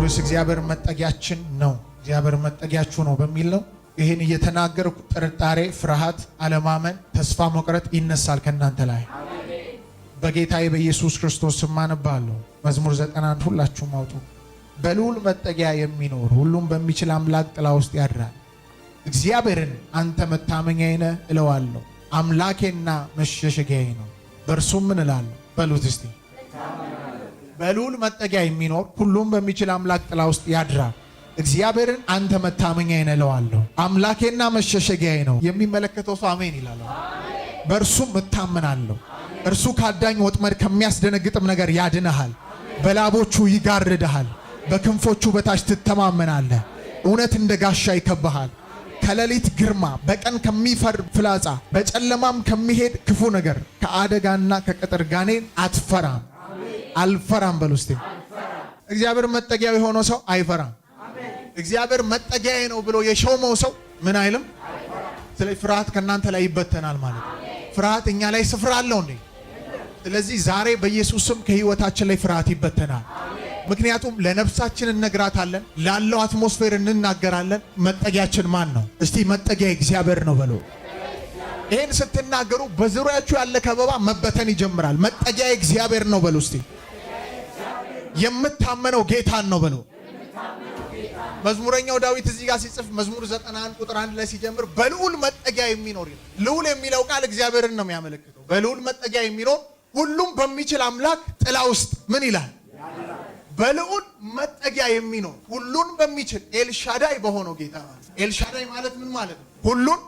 ርዕስ እግዚአብሔር መጠጊያችን ነው፣ እግዚአብሔር መጠጊያችሁ ነው በሚል ነው። ይህን እየተናገርኩ ጥርጣሬ፣ ፍርሃት፣ አለማመን፣ ተስፋ መቁረጥ ይነሳል ከእናንተ ላይ በጌታዬ በኢየሱስ ክርስቶስ ስም አነባለሁ። መዝሙር 91 ሁላችሁም አውጡ። በልዑል መጠጊያ የሚኖር ሁሉም በሚችል አምላክ ጥላ ውስጥ ያድራል። እግዚአብሔርን አንተ መታመኛዬ ነህ እለዋለሁ። አምላኬና መሸሸጊያዬ ነው፣ በእርሱም ምን እላለሁ? በሉት እስቲ። በልዑል መጠጊያ የሚኖር ሁሉም በሚችል አምላክ ጥላ ውስጥ ያድራል። እግዚአብሔርን አንተ መታመኛዬ ነህ እለዋለሁ። አምላኬና መሸሸጊያዬ ነው። የሚመለከተው ሰው አሜን ይላል። በእርሱም እታመናለሁ። እርሱ ካዳኝ ወጥመድ ከሚያስደነግጥም ነገር ያድንሃል። በላቦቹ ይጋርድሃል፣ በክንፎቹ በታች ትተማመናለህ። እውነት እንደ ጋሻ ይከብሃል። ከሌሊት ግርማ፣ በቀን ከሚፈር ፍላጻ፣ በጨለማም ከሚሄድ ክፉ ነገር፣ ከአደጋና ከቅጥር ጋኔን አትፈራም። አልፈራም በሉ እስቲ። እግዚአብሔር መጠጊያው የሆነው ሰው አይፈራም። እግዚአብሔር መጠጊያዬ ነው ብሎ የሾመው ሰው ምን አይልም። ስለዚህ ፍርሃት ከእናንተ ላይ ይበተናል ማለት ነው። ፍርሃት እኛ ላይ ስፍራ አለው እንዴ? ስለዚህ ዛሬ በኢየሱስ ስም ከህይወታችን ላይ ፍርሃት ይበተናል። ምክንያቱም ለነፍሳችን እንነግራታለን፣ ላለው አትሞስፌር እንናገራለን። መጠጊያችን ማን ነው? እስቲ መጠጊያ እግዚአብሔር ነው በሉ። ይሄን ስትናገሩ በዙሪያችሁ ያለ ከበባ መበተን ይጀምራል። መጠጊያ እግዚአብሔር ነው በሉ እስቲ። የምታመነው ጌታን ነው በሉ። መዝሙረኛው ዳዊት እዚህ ጋር ሲጽፍ መዝሙር 91 ቁጥር 1 ላይ ሲጀምር በልዑል መጠጊያ የሚኖር ይላል። ልዑል የሚለው ቃል እግዚአብሔርን ነው የሚያመለክተው። በልዑል መጠጊያ የሚኖር ሁሉም በሚችል አምላክ ጥላ ውስጥ ምን ይላል? በልዑል መጠጊያ የሚኖር ሁሉን በሚችል ኤልሻዳይ በሆነው ጌታ ማለት። ኤልሻዳይ ማለት ምን ማለት ነው? ሁሉን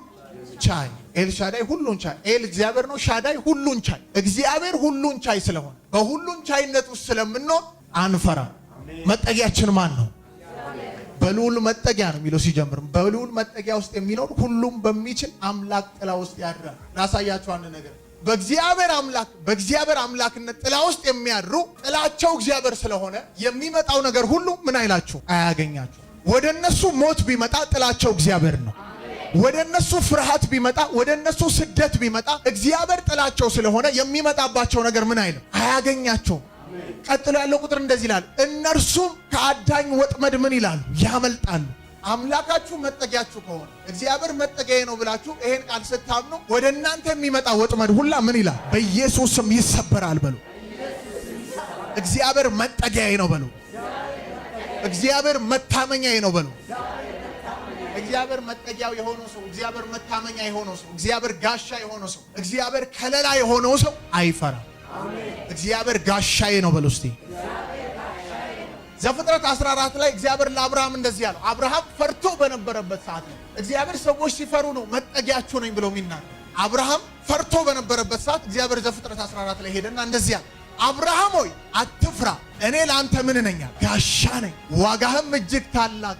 ቻይ። ኤልሻዳይ ሁሉን ቻይ። ኤል እግዚአብሔር ነው፣ ሻዳይ ሁሉን ቻይ። እግዚአብሔር ሁሉን ቻይ ስለሆነ በሁሉን ቻይነት ውስጥ ስለምንኖር አንፈራ። መጠጊያችን ማን ነው? በልዑል መጠጊያ ነው የሚለው ሲጀምር። በልዑል መጠጊያ ውስጥ የሚኖር ሁሉም በሚችል አምላክ ጥላ ውስጥ ያድራል። ላሳያችሁ አንድ ነገር። በእግዚአብሔር አምላክነት ጥላ ውስጥ የሚያድሩ ጥላቸው እግዚአብሔር ስለሆነ የሚመጣው ነገር ሁሉ ምን አይላችሁ? አያገኛችሁ። ወደ እነሱ ሞት ቢመጣ ጥላቸው እግዚአብሔር ነው። ወደ እነሱ ፍርሃት ቢመጣ፣ ወደ እነሱ ስደት ቢመጣ እግዚአብሔር ጥላቸው ስለሆነ የሚመጣባቸው ነገር ምን አይልም? አያገኛቸውም። ቀጥሎ ያለው ቁጥር እንደዚህ ይላል፣ እነርሱም ከአዳኝ ወጥመድ ምን ይላሉ? ያመልጣሉ። አምላካችሁ መጠጊያችሁ ከሆነ እግዚአብሔር መጠጊያዬ ነው ብላችሁ ይሄን ቃል ስታምኑ ወደ እናንተ የሚመጣ ወጥመድ ሁላ ምን ይላል? በኢየሱስ ስም ይሰበራል በሉ። እግዚአብሔር መጠጊያዬ ነው በሉ። እግዚአብሔር መታመኛዬ ነው በሉ። እግዚአብሔር መጠጊያው የሆነው ሰው፣ እግዚአብሔር መታመኛ የሆነው ሰው፣ እግዚአብሔር ጋሻ የሆነው ሰው፣ እግዚአብሔር ከለላ የሆነው ሰው አይፈራም። እግዚአብሔር ጋሻዬ ነው በሉ እስቲ። ዘፍጥረት 14 ላይ እግዚአብሔር ለአብርሃም እንደዚህ ያለው፣ አብርሃም ፈርቶ በነበረበት ሰዓት ነው። እግዚአብሔር ሰዎች ሲፈሩ ነው መጠጊያችሁ ነኝ ብሎ የሚናገር። አብርሃም ፈርቶ በነበረበት ሰዓት እግዚአብሔር ዘፍጥረት 14 ላይ ሄደና እንደዚህ ያለው፣ አብርሃም ሆይ አትፍራ፣ እኔ ለአንተ ምን ነኝ? ጋሻ ነኝ፣ ዋጋህም እጅግ ታላቅ።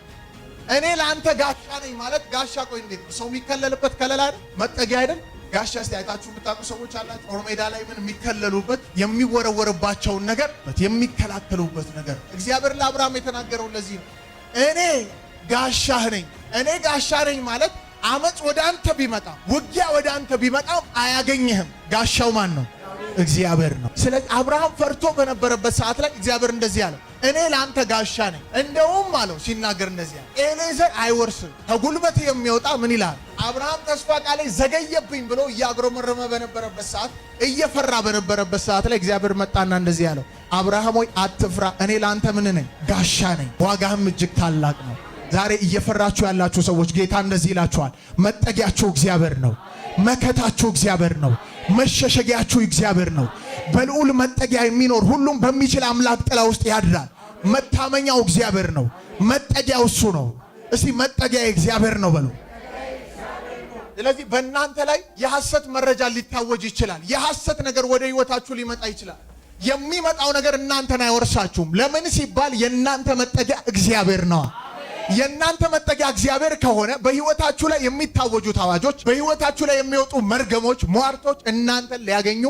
እኔ ለአንተ ጋሻ ነኝ ማለት ጋሻ፣ ቆይ እንዴት ነው ሰው የሚከለልበት ከለላ አይደል? መጠጊያ አይደል? ጋሻ እስቲ አይታችሁ የምታውቁ ሰዎች አላችሁ? ጦር ሜዳ ላይ ምን የሚከለሉበት የሚወረወርባቸውን ነገር የሚከላከሉበት ነገር። እግዚአብሔር ለአብርሃም የተናገረው ለዚህ ነው። እኔ ጋሻህ ነኝ። እኔ ጋሻ ነኝ ማለት አመጽ ወደ አንተ ቢመጣ፣ ውጊያ ወደ አንተ ቢመጣ አያገኝህም። ጋሻው ማን ነው? እግዚአብሔር ነው። ስለዚህ አብርሃም ፈርቶ በነበረበት ሰዓት ላይ እግዚአብሔር እንደዚህ አለው፣ እኔ ለአንተ ጋሻ ነኝ። እንደውም አለው ሲናገር እንደዚህ አለ፣ ኤሌዘር አይወርስም፣ ከጉልበት የሚወጣ ምን ይላል? አብርሃም ተስፋ ቃሌ ዘገየብኝ ብሎ እያጉረመረመ በነበረበት ሰዓት፣ እየፈራ በነበረበት ሰዓት ላይ እግዚአብሔር መጣና እንደዚህ አለው፣ አብርሃም ሆይ አትፍራ፣ እኔ ለአንተ ምን ነኝ? ጋሻ ነኝ፣ ዋጋህም እጅግ ታላቅ ነው። ዛሬ እየፈራችሁ ያላችሁ ሰዎች ጌታ እንደዚህ ይላችኋል፣ መጠጊያችሁ እግዚአብሔር ነው፣ መከታችሁ እግዚአብሔር ነው፣ መሸሸጊያችሁ እግዚአብሔር ነው። በልዑል መጠጊያ የሚኖር ሁሉም በሚችል አምላክ ጥላ ውስጥ ያድራል። መታመኛው እግዚአብሔር ነው፣ መጠጊያው እሱ ነው። እስቲ መጠጊያ እግዚአብሔር ነው በሉ። ስለዚህ በእናንተ ላይ የሐሰት መረጃ ሊታወጅ ይችላል። የሐሰት ነገር ወደ ህይወታችሁ ሊመጣ ይችላል። የሚመጣው ነገር እናንተን አይወርሳችሁም። ለምን ሲባል የእናንተ መጠጊያ እግዚአብሔር ነው። የእናንተ መጠጊያ እግዚአብሔር ከሆነ በህይወታችሁ ላይ የሚታወጁት አዋጆች፣ በህይወታችሁ ላይ የሚወጡ መርገሞች፣ ሟርቶች እናንተን ሊያገኙ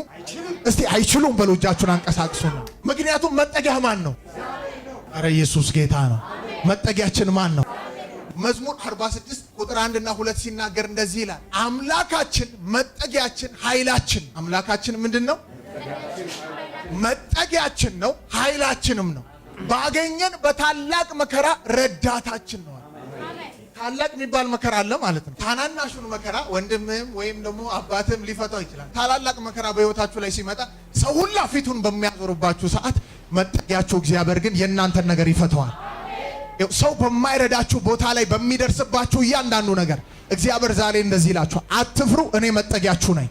እስቲ አይችሉም በሉ። እጃችሁን አንቀሳቅሱ ነው። ምክንያቱም መጠጊያ ማን ነው? ኧረ ኢየሱስ ጌታ ነው። መጠጊያችን ማን ነው? መዝሙር 46 ቁጥር 1 እና 2 ሲናገር እንደዚህ ይላል፣ አምላካችን መጠጊያችን ኃይላችን። አምላካችን ምንድን ነው? መጠጊያችን ነው፣ ኃይላችንም ነው። ባገኘን በታላቅ መከራ ረዳታችን ነው። ታላቅ የሚባል መከራ አለ ማለት ነው። ታናናሹን መከራ ወንድምህም ወይም ደግሞ አባትህም ሊፈታው ይችላል። ታላላቅ መከራ በህይወታችሁ ላይ ሲመጣ ሰው ሁላ ፊቱን በሚያዞርባችሁ ሰዓት መጠጊያችሁ እግዚአብሔር ግን የእናንተን ነገር ይፈታዋል። ሰው በማይረዳችሁ ቦታ ላይ በሚደርስባችሁ እያንዳንዱ ነገር እግዚአብሔር ዛሬ እንደዚህ ይላችኋል፣ አትፍሩ፣ እኔ መጠጊያችሁ ነኝ።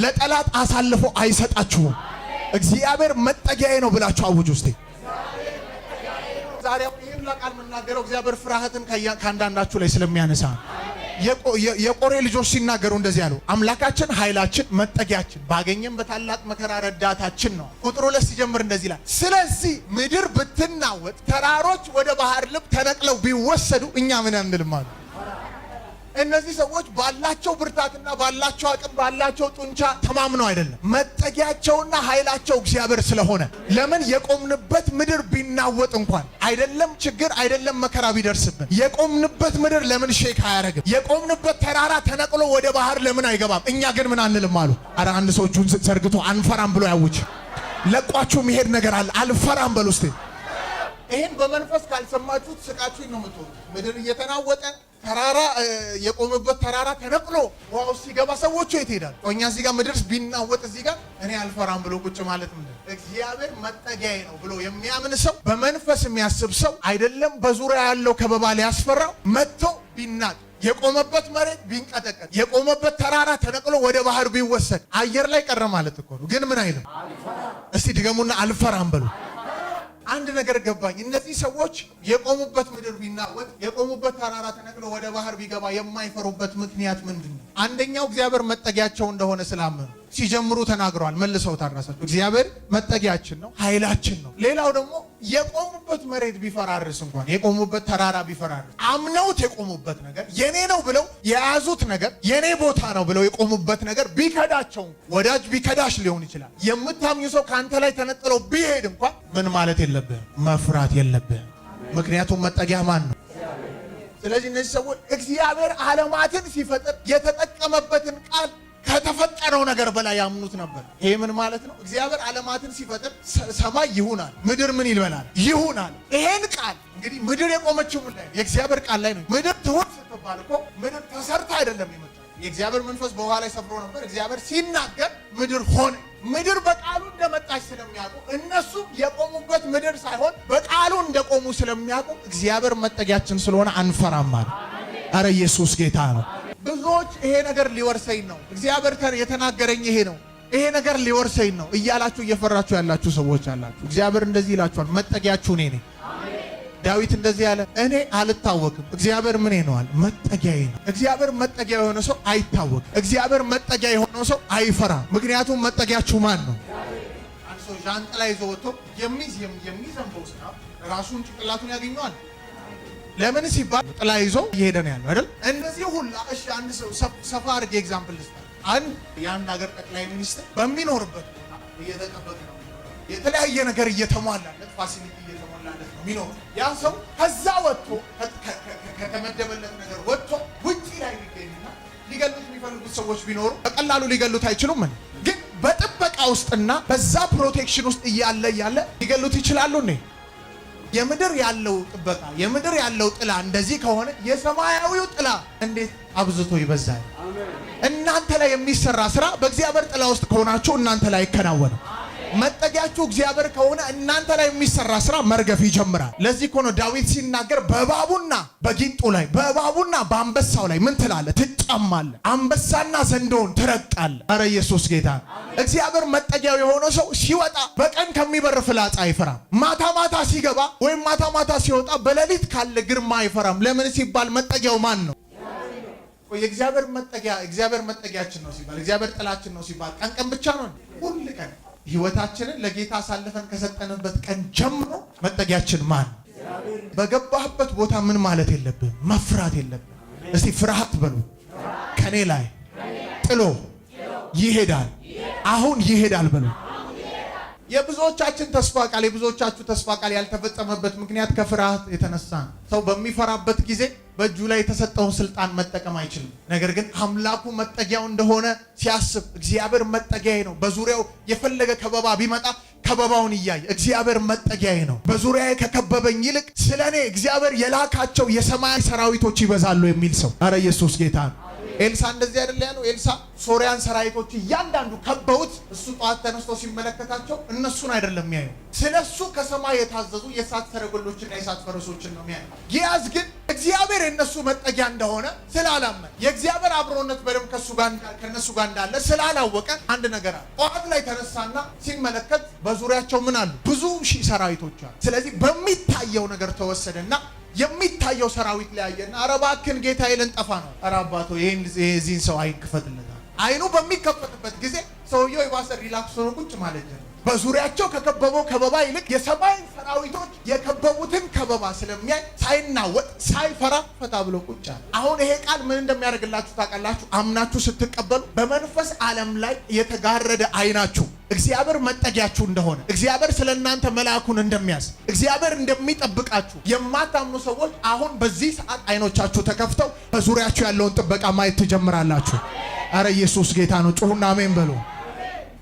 ለጠላት አሳልፎ አይሰጣችሁም። እግዚአብሔር መጠጊያዬ ነው ብላችሁ አውጁ እስቲ። ዛሬ ይሄን ቃል የምናገረው እግዚአብሔር ፍርሃትን ከአንዳንዳችሁ ላይ ስለሚያነሳ የቆሬ ልጆች ሲናገሩ እንደዚህ ያሉ፣ አምላካችን ኃይላችን፣ መጠጊያችን፣ ባገኘን በታላቅ መከራ ረዳታችን ነው። ቁጥሩ 2 ሲጀምር እንደዚህ ይላል፣ ስለዚህ ምድር ብትናወጥ ተራሮች ወደ ባህር ልብ ተነቅለው ቢወሰዱ እኛ ምን አንልም አሉ። እነዚህ ሰዎች ባላቸው ብርታትና ባላቸው አቅም ባላቸው ጡንቻ ተማምነው አይደለም። መጠጊያቸውና ኃይላቸው እግዚአብሔር ስለሆነ ለምን የቆምንበት ምድር ቢናወጥ እንኳን አይደለም ችግር አይደለም መከራ ቢደርስብን የቆምንበት ምድር ለምን ሼክ አያረግም? የቆምንበት ተራራ ተነቅሎ ወደ ባህር ለምን አይገባም? እኛ ግን ምን አንልም አሉ። አረ አንድ ሰው እጁን ዘርግቶ አንፈራም ብሎ ያውጅ። ለቋችሁ መሄድ ነገር አለ። አልፈራም በሉ እስቲ። ይሄን በመንፈስ ካልሰማችሁት ስቃችሁኝ ነው የምትሆኑት። ምድር እየተናወጠ ተራራ የቆመበት ተራራ ተነቅሎ ዋው ሲገባ ሰዎቹ የት ይሄዳል? እኛ እዚህ ጋር ምድር ቢናወጥ እዚህ ጋር እኔ አልፈራም ብሎ ቁጭ ማለት ነው። እግዚአብሔር መጠጊያዬ ነው ብሎ የሚያምን ሰው በመንፈስ የሚያስብ ሰው አይደለም በዙሪያ ያለው ከበባ ሊያስፈራው መጥቶ ቢናጥ የቆመበት መሬት ቢንቀጠቀጥ የቆመበት ተራራ ተነቅሎ ወደ ባህር ቢወሰድ አየር ላይ ቀረ ማለት እኮ ነው። ግን ምን አይልም። እስቲ ድገሙና አልፈራም በሉ። አንድ ነገር ገባኝ። እነዚህ ሰዎች የቆሙበት ምድር ቢናወጥ የቆሙበት ተራራ ተነቅሎ ወደ ባህር ቢገባ የማይፈሩበት ምክንያት ምንድን ነው? አንደኛው እግዚአብሔር መጠጊያቸው እንደሆነ ስላመኑ ሲጀምሩ ተናግረዋል። መልሰው ታራሳቸው። እግዚአብሔር መጠጊያችን ነው፣ ኃይላችን ነው። ሌላው ደግሞ የቆሙበት መሬት ቢፈራርስ እንኳን የቆሙበት ተራራ ቢፈራርስ አምነውት የቆሙበት ነገር የኔ ነው ብለው የያዙት ነገር የኔ ቦታ ነው ብለው የቆሙበት ነገር ቢከዳቸው፣ ወዳጅ ቢከዳሽ ሊሆን ይችላል። የምታምኙ ሰው ከአንተ ላይ ተነጥለው ቢሄድ እንኳን ምን ማለት የለብህም፣ መፍራት የለብህም። ምክንያቱም መጠጊያ ማን ነው? ስለዚህ እነዚህ ሰዎች እግዚአብሔር ዓለማትን ሲፈጥር የተጠቀመበትን ቃል ከተፈጠረው ነገር በላይ ያምኑት ነበር። ይሄ ምን ማለት ነው? እግዚአብሔር ዓለማትን ሲፈጥር ሰማይ ይሁናል፣ ምድር ምን ይልበላል ይሁናል። ይሄን ቃል እንግዲህ ምድር የቆመችው ምን ላይ? የእግዚአብሔር ቃል ላይ ነው። ምድር ትሁን ስትባል እኮ ምድር ተሰርታ አይደለም የመጣው። የእግዚአብሔር መንፈስ በውሃ ላይ ሰፍሮ ነበር። እግዚአብሔር ሲናገር ምድር ሆነ። ምድር በቃሉ እንደመጣች ስለሚያውቁ እነሱ የቆሙበት ምድር ሳይሆን በቃሉ እንደቆሙ ስለሚያውቁ እግዚአብሔር መጠጊያችን ስለሆነ አንፈራም አለ። አረ ኢየሱስ ጌታ ነው። ብዙዎች ይሄ ነገር ሊወርሰኝ ነው፣ እግዚአብሔር የተናገረኝ ይሄ ነው፣ ይሄ ነገር ሊወርሰኝ ነው እያላችሁ እየፈራችሁ ያላችሁ ሰዎች አላችሁ። እግዚአብሔር እንደዚህ ይላችኋል፣ መጠጊያችሁ እኔ ነኝ። ዳዊት እንደዚህ ያለ፣ እኔ አልታወቅም፣ እግዚአብሔር ምን ነዋል? መጠጊያዬ ነው። እግዚአብሔር መጠጊያ የሆነ ሰው አይታወቅም። እግዚአብሔር መጠጊያ የሆነ ሰው አይፈራም። ምክንያቱም መጠጊያችሁ ማን ነው? አንድ ሰው ዣንጥላ ይዞ ወጥቶ የሚዘንበው ዝናብ ራሱን ጭንቅላቱን ያገኘዋል። ለምን ሲባል ጥላ ይዞ እየሄደ ነው ያለው አይደል? እንደዚህ ሁላ እሺ፣ አንድ ሰው ሰፋ አድርጌ ኤግዛምፕል ልስጥ። አንድ የአንድ ሀገር ጠቅላይ ሚኒስትር በሚኖርበት ቦታ እየተጠበቀ ነው፣ የተለያየ ነገር እየተሟላለት ፋሲሊቲ እየተሟላለት ነው የሚኖር። ያ ሰው ከዛ ወጥቶ ከተመደበለት ነገር ወጥቶ ውጪ ላይ ሊገኝና ሊገሉት የሚፈልጉት ሰዎች ቢኖሩ በቀላሉ ሊገሉት አይችሉም። ግን በጥበቃ ውስጥና በዛ ፕሮቴክሽን ውስጥ እያለ ሊገሉት ይችላሉ ነው። የምድር ያለው ጥበቃ የምድር ያለው ጥላ እንደዚህ ከሆነ የሰማያዊው ጥላ እንዴት አብዝቶ ይበዛል። እናንተ ላይ የሚሰራ ስራ በእግዚአብሔር ጥላ ውስጥ ከሆናችሁ እናንተ ላይ ይከናወናል። መጠጊያችሁ እግዚአብሔር ከሆነ እናንተ ላይ የሚሰራ ስራ መርገፍ ይጀምራል። ለዚህ እኮ ነው ዳዊት ሲናገር በእባቡና በጊንጡ ላይ በእባቡና በአንበሳው ላይ ምን ትላለህ? ትጫማለህ፣ አንበሳና ዘንዶውን ትረግጣለህ። ኧረ ኢየሱስ ጌታ። እግዚአብሔር መጠጊያው የሆነ ሰው ሲወጣ በቀን ከሚበር ፍላጻ አይፈራም። ማታ ማታ ሲገባ ወይም ማታ ማታ ሲወጣ በሌሊት ካለ ግርማ አይፈራም። ለምን ሲባል መጠጊያው ማን ነው? የእግዚአብሔር መጠጊያ እግዚአብሔር መጠጊያችን ነው ሲባል እግዚአብሔር ጥላችን ነው ሲባል ቀን ቀን ብቻ ነው? ሁሉ ቀን ህይወታችንን ለጌታ አሳልፈን ከሰጠንበት ቀን ጀምሮ መጠጊያችን ማን? በገባህበት ቦታ ምን ማለት የለብህም፣ መፍራት የለብህም። እስቲ ፍርሃት በሉ ከኔ ላይ ጥሎ ይሄዳል፣ አሁን ይሄዳል በሉ። የብዙዎቻችን ተስፋ ቃል የብዙዎቻችሁ ተስፋ ቃል ያልተፈጸመበት ምክንያት ከፍርሃት የተነሳ ነው። ሰው በሚፈራበት ጊዜ በእጁ ላይ የተሰጠውን ስልጣን መጠቀም አይችልም። ነገር ግን አምላኩ መጠጊያው እንደሆነ ሲያስብ እግዚአብሔር መጠጊያዬ ነው፣ በዙሪያው የፈለገ ከበባ ቢመጣ ከበባውን እያየ እግዚአብሔር መጠጊያዬ ነው፣ በዙሪያዬ ከከበበኝ ይልቅ ስለኔ እግዚአብሔር የላካቸው የሰማይ ሰራዊቶች ይበዛሉ የሚል ሰው። አረ ኢየሱስ ጌታ ነው። ኤልሳ እንደዚህ አይደል ያለው? ኤልሳ ሶሪያን ሰራዊቶች እያንዳንዱ ከበውት እሱ ጧት ተነስቶ ሲመለከታቸው እነሱን አይደለም የሚያዩ፣ ስለሱ ከሰማይ የታዘዙ የእሳት ሰረገሎችና የእሳት ፈረሶችን ነው የሚያዩ። ጊያዝ ግን እግዚአብሔር የነሱ መጠጊያ እንደሆነ ስላላመነ የእግዚአብሔር አብሮነት በደም ከነሱ ጋር እንዳለ ስላላወቀ አንድ ነገር አለ። ጧት ላይ ተነሳና ሲመለከት በዙሪያቸው ምን አሉ? ብዙ ሺህ ሰራዊቶች አሉ። ስለዚህ በሚታየው ነገር ተወሰደና የሚታየው ሰራዊት ላይ ያየና ኧረ እባክህን ጌታዬ ልንጠፋ ነው። ኧረ አባቶ የዚህን ሰው አይን ክፈትለታል። አይኑ በሚከፈትበት ጊዜ ሰውየው የባሰ ሪላክስ ሆኖ ቁጭ ማለት ጀመረ። በዙሪያቸው ከከበበው ከበባ ይልቅ የሰማይ ሰራዊቶች የከበቡትን ከበባ ስለሚያይ ሳይናወጥ ሳይፈራ ፈታ ብሎ ቁጭ አለ። አሁን ይሄ ቃል ምን እንደሚያደርግላችሁ ታውቃላችሁ? አምናችሁ ስትቀበሉ በመንፈስ ዓለም ላይ የተጋረደ አይናችሁ እግዚአብሔር መጠጊያችሁ እንደሆነ፣ እግዚአብሔር ስለእናንተ መልአኩን እንደሚያዝ፣ እግዚአብሔር እንደሚጠብቃችሁ የማታምኑ ሰዎች አሁን በዚህ ሰዓት አይኖቻችሁ ተከፍተው በዙሪያችሁ ያለውን ጥበቃ ማየት ትጀምራላችሁ። አረ ኢየሱስ ጌታ ነው። ጩሁና አሜን በሉ።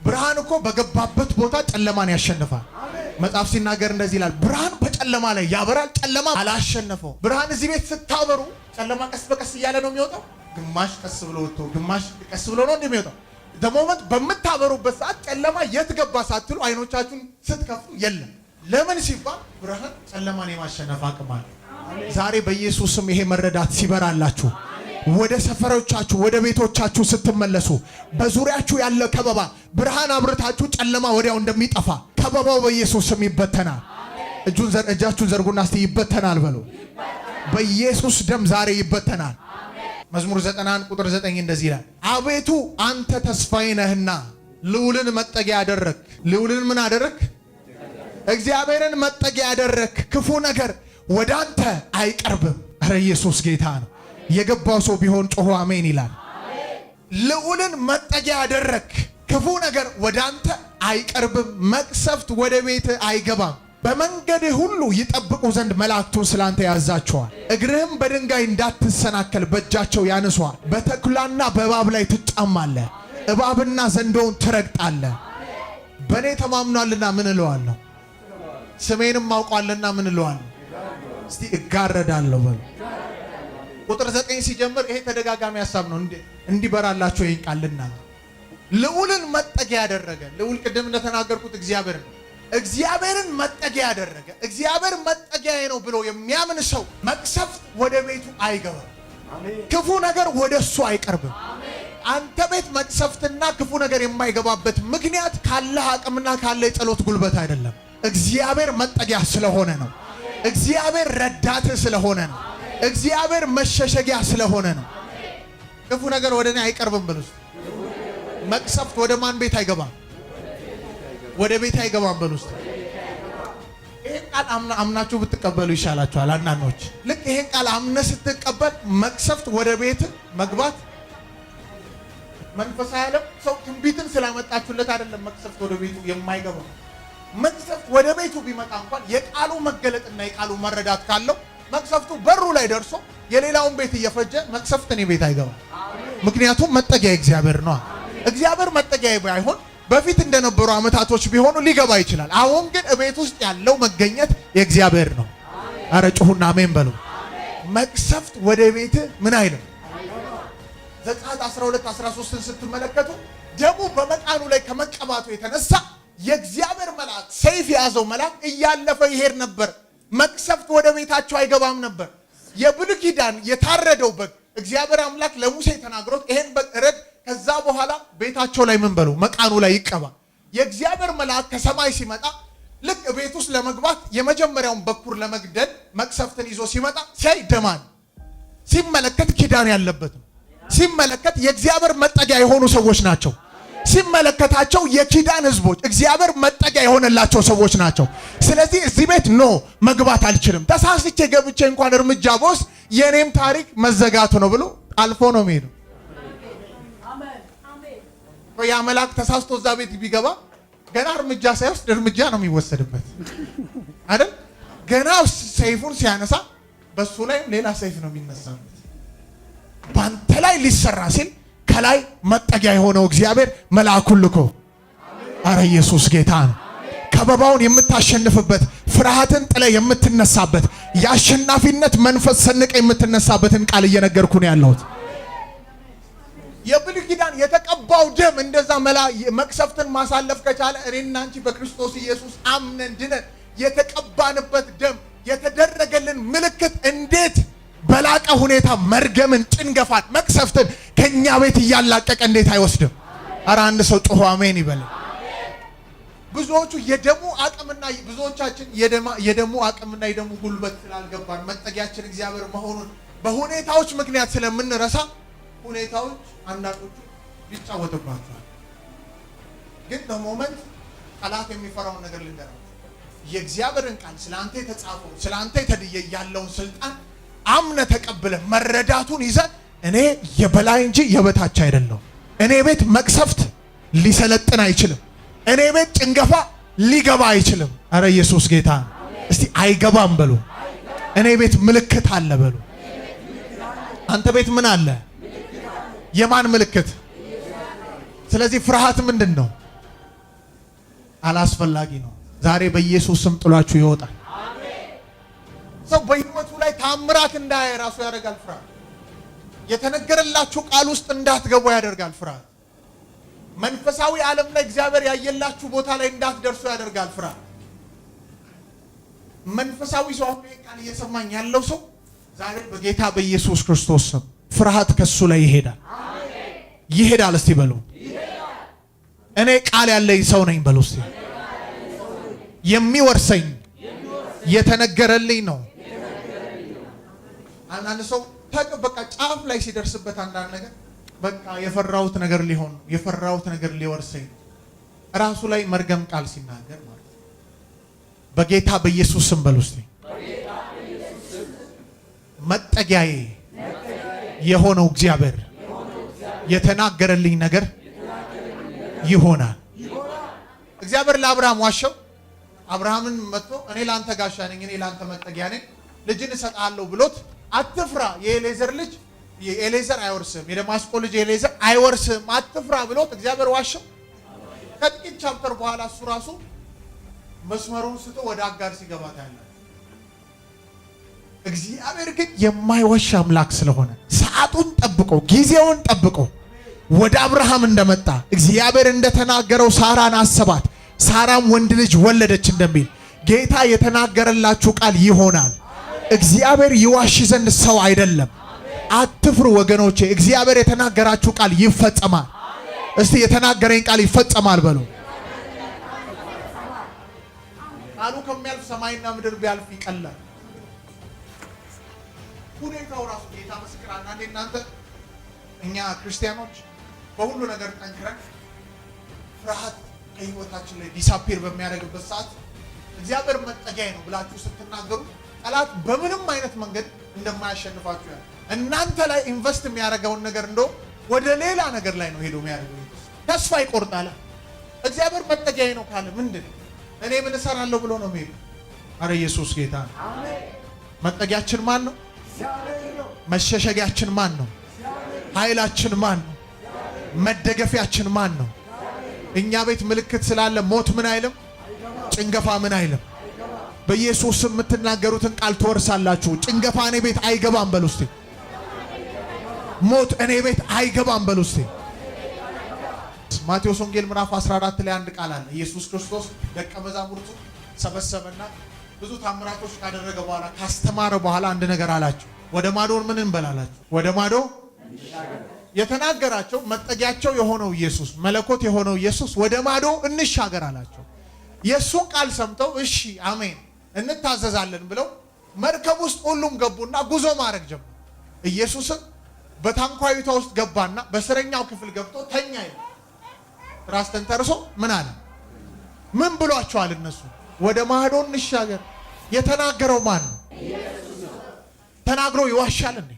ብርሃን እኮ በገባበት ቦታ ጨለማን ያሸንፋል። መጽሐፍ ሲናገር እንደዚህ ይላል፣ ብርሃን በጨለማ ላይ ያበራል፣ ጨለማ አላሸነፈው። ብርሃን እዚህ ቤት ስታበሩ ጨለማ ቀስ በቀስ እያለ ነው የሚወጣው። ግማሽ ቀስ ብሎ ወጥቶ ግማሽ ቀስ ብሎ ነው እንደሚወጣው። ደሞመንት በምታበሩበት ሰዓት ጨለማ የት ገባ ሳትሉ አይኖቻችሁን ስትከፍቱ የለም። ለምን ሲባል ብርሃን ጨለማን የማሸነፍ አቅም አለ። ዛሬ በኢየሱስም ይሄ መረዳት ሲበራላችሁ ወደ ሰፈሮቻችሁ ወደ ቤቶቻችሁ ስትመለሱ በዙሪያችሁ ያለ ከበባ ብርሃን አብርታችሁ ጨለማ ወዲያው እንደሚጠፋ ከበባው በኢየሱስ ስም ይበተናል። እጃችሁን ዘርጉና እስቲ ይበተናል በሉ። በኢየሱስ ደም ዛሬ ይበተናል። መዝሙር 91 ቁጥር 9 እንደዚህ ይላል፣ አቤቱ አንተ ተስፋዬ ነህና ልዑልን መጠጊያ ያደረክ። ልዑልን ምን አደረክ? እግዚአብሔርን መጠጊያ ያደረክ። ክፉ ነገር ወደ አንተ አይቀርብም። ኧረ ኢየሱስ ጌታ ነው። የገባው ሰው ቢሆን ጮሆ አሜን ይላል። ልዑልን መጠጊያ ያደረክ፣ ክፉ ነገር ወደ አንተ አይቀርብም፣ መቅሰፍት ወደ ቤት አይገባም። በመንገድህ ሁሉ ይጠብቁ ዘንድ መላእክቱን ስላንተ ያዛቸዋል። እግርህም በድንጋይ እንዳትሰናከል በእጃቸው ያነሷል። በተኩላና በእባብ ላይ ትጫማለህ፣ እባብና ዘንዶውን ትረግጣለህ። በእኔ ተማምኗልና ምን እለዋለሁ? ስሜንም አውቋልና ምን እለዋለሁ? እስቲ እጋረዳለሁ በሉ። ቁጥር 9 ሲጀምር ይሄ ተደጋጋሚ ሐሳብ ነው። እንዲበራላችሁ ይሄን ቃልና ልዑልን መጠጊያ ያደረገ። ልዑል ቅድም እንደተናገርኩት እግዚአብሔር ነው። እግዚአብሔርን መጠጊያ ያደረገ፣ እግዚአብሔር መጠጊያዬ ነው ብሎ የሚያምን ሰው መቅሰፍት ወደ ቤቱ አይገባም። ክፉ ነገር ወደ እሱ አይቀርብም። አንተ ቤት መቅሰፍትና ክፉ ነገር የማይገባበት ምክንያት ካለህ አቅምና ካለ የጸሎት ጉልበት አይደለም። እግዚአብሔር መጠጊያ ስለሆነ ነው። እግዚአብሔር ረዳትህ ስለሆነ ነው። እግዚአብሔር መሸሸጊያ ስለሆነ ነው። ክፉ ነገር ወደ እኔ አይቀርብም ብሉስ። መቅሰፍት ወደ ማን ቤት አይገባም? ወደ ቤት አይገባም ብሉስ። ይሄን ቃል አምናችሁ ብትቀበሉ ይሻላችኋል። አንዳንዶች ልክ ይሄን ቃል አምነህ ስትቀበል መቅሰፍት ወደ ቤት መግባት መንፈሳዊ ዓለም ሰው ትንቢትን ስላመጣችሁለት አይደለም መቅሰፍት ወደ ቤቱ የማይገባው። መቅሰፍት ወደ ቤቱ ቢመጣ እንኳን የቃሉ መገለጥና የቃሉ መረዳት ካለው መቅሰፍቱ በሩ ላይ ደርሶ የሌላውን ቤት እየፈጀ መቅሰፍት እኔ ቤት አይገባም። ምክንያቱም መጠጊያ እግዚአብሔር ነው። እግዚአብሔር መጠጊያ ባይሆን በፊት እንደነበሩ ዓመታቶች ቢሆኑ ሊገባ ይችላል። አሁን ግን ቤት ውስጥ ያለው መገኘት የእግዚአብሔር ነው። አረ ጩሁና አሜን በሉ። መቅሰፍት ወደ ቤት ምን አይልም። ዘጸአት 12:13ን ስትመለከቱ ደሙ በመቃኑ ላይ ከመቀባቱ የተነሳ የእግዚአብሔር መልአክ ሰይፍ የያዘው መልአክ እያለፈ ይሄድ ነበር። መቅሰፍት ወደ ቤታቸው አይገባም ነበር። የብሉይ ኪዳን የታረደው በግ እግዚአብሔር አምላክ ለሙሴ ተናግሮት ይሄን በግ እረድ፣ ከዛ በኋላ ቤታቸው ላይ ምን በሉ መቃኑ ላይ ይቀባ። የእግዚአብሔር መልአክ ከሰማይ ሲመጣ ልክ ቤት ውስጥ ለመግባት የመጀመሪያውን በኩር ለመግደል መቅሰፍትን ይዞ ሲመጣ ሲያይ ደማን ሲመለከት ኪዳን ያለበት ነው። ሲመለከት የእግዚአብሔር መጠጊያ የሆኑ ሰዎች ናቸው። ሲመለከታቸው የኪዳን ህዝቦች እግዚአብሔር መጠጊያ የሆነላቸው ሰዎች ናቸው። ስለዚህ እዚህ ቤት መግባት አልችልም፣ ተሳስቼ ገብቼ እንኳን እርምጃ ብወስድ የኔም ታሪክ መዘጋቱ ነው ብሎ አልፎ ነው የሚሄደው። ያ መልአክ ተሳስቶ እዛ ቤት ቢገባ ገና እርምጃ ሳይወስድ እርምጃ ነው የሚወሰድበት አይደል? ገና ሰይፉን ሲያነሳ በሱ ላይም ሌላ ሰይፍ ነው የሚነሳበት። ባንተ ላይ ሊሰራ ሲል ከላይ መጠጊያ የሆነው እግዚአብሔር መልአኩን ልኮ፣ አረ ኢየሱስ ጌታ ነው። ከበባውን የምታሸንፍበት፣ ፍርሃትን ጥለ የምትነሳበት፣ የአሸናፊነት መንፈስ ሰንቀ የምትነሳበትን ቃል እየነገርኩ ነው ያለሁት። የብሉይ ኪዳን የተቀባው ደም እንደዛ መቅሰፍትን ማሳለፍ ከቻለ እኔና አንቺ በክርስቶስ ኢየሱስ አምነን ድነን የተቀባንበት ደም የተደረገልን ምልክት እንዴት በላቀ ሁኔታ መርገምን፣ ጭንገፋን፣ መቅሰፍትን ከኛ ቤት እያላቀቀ እንዴት አይወስድም? ኧረ አንድ ሰው ጮሆ አሜን ይበል። ብዙዎቹ የደሙ አቅምና ብዙዎቻችን የደሙ አቅምና የደሙ ጉልበት ስላልገባን መጠጊያችን እግዚአብሔር መሆኑን በሁኔታዎች ምክንያት ስለምንረሳ ሁኔታዎች አንዳንዶቹ ይጫወቱባቸዋል። ግን በሞመንት ጠላት የሚፈራውን ነገር ልንገራችሁ። የእግዚአብሔርን ቃል ስላንተ የተጻፈው ስላንተ የተደየ ያለውን ስልጣን አምነ ተቀብለ መረዳቱን ይዘ እኔ የበላይ እንጂ የበታች አይደለም። እኔ ቤት መቅሰፍት ሊሰለጥን አይችልም። እኔ ቤት ጭንገፋ ሊገባ አይችልም። አረ ኢየሱስ ጌታ። እስቲ አይገባም በሉ። እኔ ቤት ምልክት አለ በሉ። አንተ ቤት ምን አለ? የማን ምልክት? ስለዚህ ፍርሃት ምንድን ነው? አላስፈላጊ ነው። ዛሬ በኢየሱስ ስም ጥሏችሁ ይወጣል። ሰው በህይወቱ ላይ ታምራት እንዳያይ ራሱ ያደርጋል ፍርሃት። የተነገረላችሁ ቃል ውስጥ እንዳትገቡ ያደርጋል ፍርሃት። መንፈሳዊ ዓለም ላይ እግዚአብሔር ያየላችሁ ቦታ ላይ እንዳትደርሱ ያደርጋል ፍርሃት። መንፈሳዊ ሰው አሁን ቃል እየሰማኝ ያለው ሰው ዛሬ በጌታ በኢየሱስ ክርስቶስ ስም ፍርሃት ከሱ ላይ ይሄዳል። ይሄዳል። እስቲ በሉ እኔ ቃል ያለኝ ሰው ነኝ በሉ እስቲ። የሚወርሰኝ የተነገረልኝ ነው። አንዳንድ ሰው በቃ ጫፍ ላይ ሲደርስበት አንዳንድ ነገር በቃ የፈራሁት ነገር ሊሆን የፈራሁት ነገር ሊወርሰኝ ራሱ ላይ መርገም ቃል ሲናገር ማለት ነው። በጌታ በኢየሱስ ስም በሉ እስቲ መጠጊያዬ የሆነው እግዚአብሔር የተናገረልኝ ነገር ይሆናል። እግዚአብሔር ለአብርሃም ዋሸው። አብርሃምን መጥቶ እኔ ላንተ ጋሻ ነኝ፣ እኔ ላንተ መጠጊያ ነኝ፣ ልጅን እሰጥሃለሁ ብሎት አትፍራ፣ የኤሌዘር ልጅ ኤሌዘር አይወርስም፣ የደማስቆ ልጅ ኤሌዘር አይወርስም፣ አትፍራ ብሎት እግዚአብሔር ዋሸው። ከጥቂት ቻፕተር በኋላ እሱ ራሱ መስመሩን ስቶ ወደ አጋር ሲገባ ታያለ። እግዚአብሔር ግን የማይዋሽ አምላክ ስለሆነ ሰዓቱን ጠብቆ ጊዜውን ጠብቆ ወደ አብርሃም እንደመጣ እግዚአብሔር እንደተናገረው ሳራን አሰባት። ሳራም ወንድ ልጅ ወለደች እንደሚል ጌታ የተናገረላችሁ ቃል ይሆናል። እግዚአብሔር ይዋሽ ዘንድ ሰው አይደለም። አትፍሩ ወገኖቼ፣ እግዚአብሔር የተናገራችሁ ቃል ይፈጸማል። እስቲ የተናገረኝ ቃል ይፈጸማል በሉ። ቃሉ ከሚያልፍ ሰማይና ምድር ቢያልፍ ይቀላል። ሁኔታው ራሱ ጌታ ምስክር። አንዳንዴ እናንተ እኛ ክርስቲያኖች በሁሉ ነገር ጠንክረን ፍርሃት ከህይወታችን ላይ ዲሳፔር በሚያደርግበት ሰዓት እግዚአብሔር መጠጊያዬ ነው ብላችሁ ስትናገሩ ጠላት በምንም አይነት መንገድ እንደማያሸንፋችሁ ያለ እናንተ ላይ ኢንቨስት የሚያደርገውን ነገር እንደው ወደ ሌላ ነገር ላይ ነው ሄዶ የሚያደርገው። ተስፋ ይቆርጣል። እግዚአብሔር መጠጊያዬ ነው ካለ ምንድን እኔ ምን እሰራለሁ ብሎ ነው የሚሄደው። አረ ኢየሱስ ጌታ ነው። መጠጊያችን ማን ነው? መሸሸጊያችን ማን ነው? ኃይላችን ማን ነው? መደገፊያችን ማን ነው? እኛ ቤት ምልክት ስላለ ሞት ምን አይልም፣ ጭንገፋ ምን አይልም። በኢየሱስ የምትናገሩትን ቃል ትወርሳላችሁ። ጭንገፋ እኔ ቤት አይገባም በሉ እስቲ። ሞት እኔ ቤት አይገባም በሉ እስቲ። ማቴዎስ ወንጌል ምዕራፍ 14 ላይ አንድ ቃል አለ። ኢየሱስ ክርስቶስ ደቀ መዛሙርቱ ሰበሰበና ብዙ ታምራቶች ካደረገ በኋላ ካስተማረ በኋላ አንድ ነገር አላቸው። ወደ ማዶ ምን እንበላላችሁ? ወደ ማዶ የተናገራቸው መጠጊያቸው የሆነው ኢየሱስ መለኮት የሆነው ኢየሱስ ወደ ማዶ እንሻገር አላቸው። የሱን ቃል ሰምተው እሺ አሜን እንታዘዛለን ብለው መርከብ ውስጥ ሁሉም ገቡና ጉዞ ማድረግ ጀመሩ። ኢየሱስም በታንኳይቷ ውስጥ ገባና በስረኛው ክፍል ገብቶ ተኛ። ራስ ተንተርሶ ምን አለ? ምን ብሏቸዋል እነሱ? ወደ ማዶ እንሻገር። የተናገረው ማን ነው? ተናግሮ ይዋሻል እንዴ?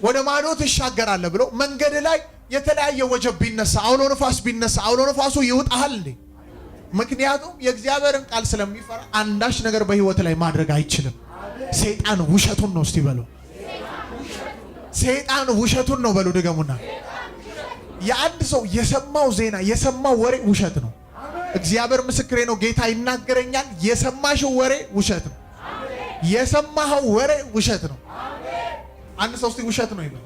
ወደ ማዶ ትሻገራለህ ብሎ መንገድ ላይ የተለያየ ወጀብ ቢነሳ አውሎ ነፋስ ቢነሳ አውሎ ነፋሱ ይውጣሃል እንዴ? ምክንያቱም የእግዚአብሔርን ቃል ስለሚፈራ አንዳች ነገር በህይወት ላይ ማድረግ አይችልም። ሰይጣን ውሸቱን ነው። እስቲ በሉ ሰይጣን ውሸቱን ነው በሉ። ድገሙና የአንድ ሰው የሰማው ዜና የሰማው ወሬ ውሸት ነው። እግዚአብሔር ምስክሬ ነው። ጌታ ይናገረኛል። የሰማሽው ወሬ ውሸት ነው። የሰማኸው ወሬ ውሸት ነው። አንድ ሰው እስቲ ውሸት ነው ይበል።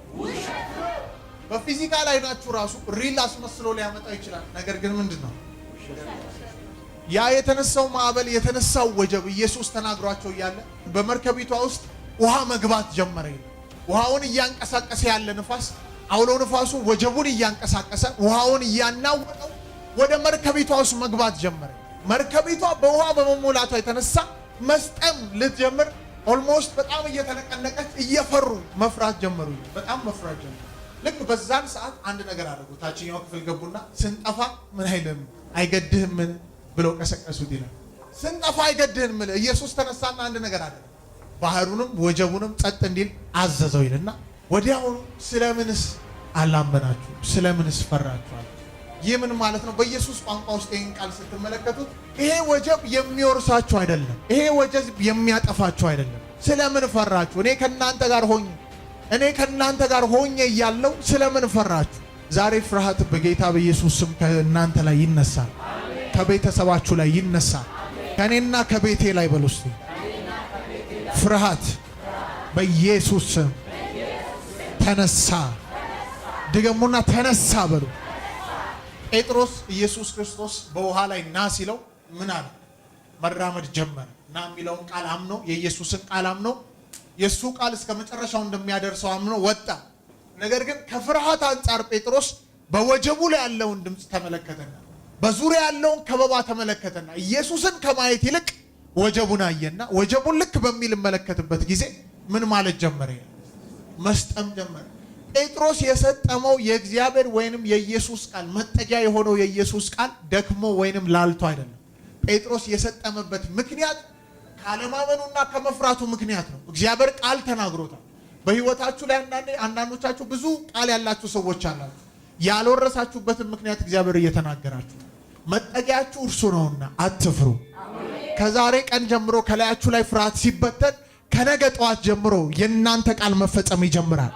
በፊዚካል አይናችሁ ራሱ ሪል አስመስሎ ሊያመጣው ይችላል። ነገር ግን ምንድነው ያ የተነሳው ማዕበል የተነሳው ወጀብ? ኢየሱስ ተናግሯቸው እያለ በመርከቢቷ ውስጥ ውሃ መግባት ጀመረ። ውሃውን እያንቀሳቀሰ ያለ ንፋስ፣ አውሎ ንፋሱ ወጀቡን እያንቀሳቀሰ ውሃውን እያናወጠው ወደ መርከቢቷ ውስጥ መግባት ጀመረ። መርከቢቷ በውሃ በመሞላቷ የተነሳ መስጠም ልትጀምር ኦልሞስት በጣም እየተነቀነቀች እየፈሩ መፍራት ጀመሩ። በጣም መፍራት ጀመሩ። ልክ በዛን ሰዓት አንድ ነገር አደረጉ። ታችኛው ክፍል ገቡና ስንጠፋ ምን አይልም አይገድህም ብለው ቀሰቀሱት ይላል። ስንጠፋ አይገድህም ኢየሱስ ተነሳና አንድ ነገር አደረገ። ባህሩንም ወጀቡንም ጸጥ እንዲል አዘዘው ይልና ወዲያውኑ ስለምንስ አላመናችሁ? ስለምንስ ፈራችሁ? ይህ ምን ማለት ነው? በኢየሱስ ቋንቋ ውስጥ ይህን ቃል ስትመለከቱት ይሄ ወጀብ የሚወርሳችሁ አይደለም። ይሄ ወጀብ የሚያጠፋችሁ አይደለም። ስለምን ፈራችሁ? እኔ ከእናንተ ጋር ሆኜ እያለሁ ስለምን ፈራችሁ? ዛሬ ፍርሃት በጌታ በኢየሱስ ስም ከእናንተ ላይ ይነሳል። ከቤተሰባችሁ ላይ ይነሳል። ከእኔና ከቤቴ ላይ በሉ እስቲ ፍርሃት በኢየሱስ ስም ተነሳ። ድገሙና ተነሳ በሉ። ጴጥሮስ ኢየሱስ ክርስቶስ በውሃ ላይ ና ሲለው ምን አለ? መራመድ ጀመረ። ና የሚለውን ቃል አምኖ የኢየሱስን ቃል አምኖ የሱ ቃል እስከ መጨረሻው እንደሚያደርሰው አምኖ ወጣ። ነገር ግን ከፍርሃት አንጻር ጴጥሮስ በወጀቡ ላይ ያለውን ድምፅ ተመለከተና በዙሪያ ያለውን ከበባ ተመለከተና ኢየሱስን ከማየት ይልቅ ወጀቡን አየና ወጀቡን ልክ በሚመለከትበት ጊዜ ምን ማለት ጀመረ? መስጠም ጀመረ። ጴጥሮስ የሰጠመው የእግዚአብሔር ወይንም የኢየሱስ ቃል መጠጊያ የሆነው የኢየሱስ ቃል ደክሞ ወይንም ላልቶ አይደለም። ጴጥሮስ የሰጠመበት ምክንያት ካለማመኑና ከመፍራቱ ምክንያት ነው። እግዚአብሔር ቃል ተናግሮታል። በህይወታችሁ ላይ አንዳንዶቻችሁ ብዙ ቃል ያላችሁ ሰዎች አላችሁ። ያልወረሳችሁበትን ምክንያት እግዚአብሔር እየተናገራችሁ መጠጊያችሁ እርሱ ነውና አትፍሩ። ከዛሬ ቀን ጀምሮ ከላያችሁ ላይ ፍርሃት ሲበተን ከነገ ጠዋት ጀምሮ የእናንተ ቃል መፈጸም ይጀምራል።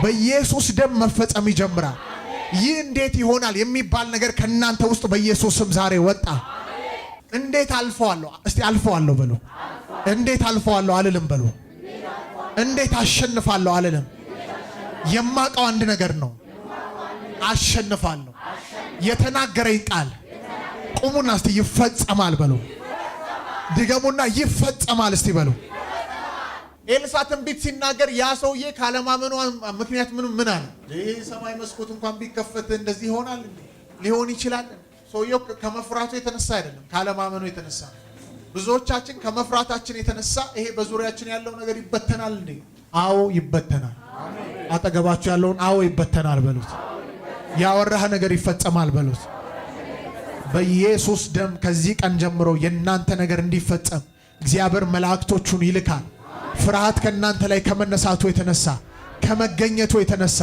በኢየሱስ ደም መፈጸም ይጀምራል። ይህ እንዴት ይሆናል የሚባል ነገር ከእናንተ ውስጥ በኢየሱስ ስም ዛሬ ወጣ። እንዴት አልፈዋለሁ? እስቲ አልፈዋለሁ በሉ። እንዴት አልፈዋለሁ አልልም በሉ። እንዴት አሸንፋለሁ አልልም። የማውቀው አንድ ነገር ነው፣ አሸንፋለሁ። የተናገረኝ ቃል ቁሙና እስቲ ይፈጸማል በሉ። ድገሙና ይፈጸማል እስቲ በሉ። ኤልሳ ትንቢት ሲናገር ያ ሰውዬ ካለማመኑ ምክንያት ምን አለ? ሰማይ መስኮት እንኳን ቢከፈት እንደዚህ ይሆናል ሊሆን ይችላል። ሰውየው ከመፍራቱ የተነሳ አይደለም፣ ካለማመኑ የተነሳ። ብዙዎቻችን ከመፍራታችን የተነሳ ይሄ በዙሪያችን ያለው ነገር ይበተናል እንዴ? አዎ ይበተናል። አጠገባችሁ ያለውን አዎ ይበተናል በሉት። ያወራህ ነገር ይፈጸማል በሉት። በኢየሱስ ደም ከዚህ ቀን ጀምሮ የእናንተ ነገር እንዲፈጸም እግዚአብሔር መላእክቶቹን ይልካል። ፍርሃት ከእናንተ ላይ ከመነሳቱ የተነሳ ከመገኘቱ የተነሳ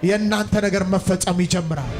የእናንተ ነገር መፈጸም ይጀምራል።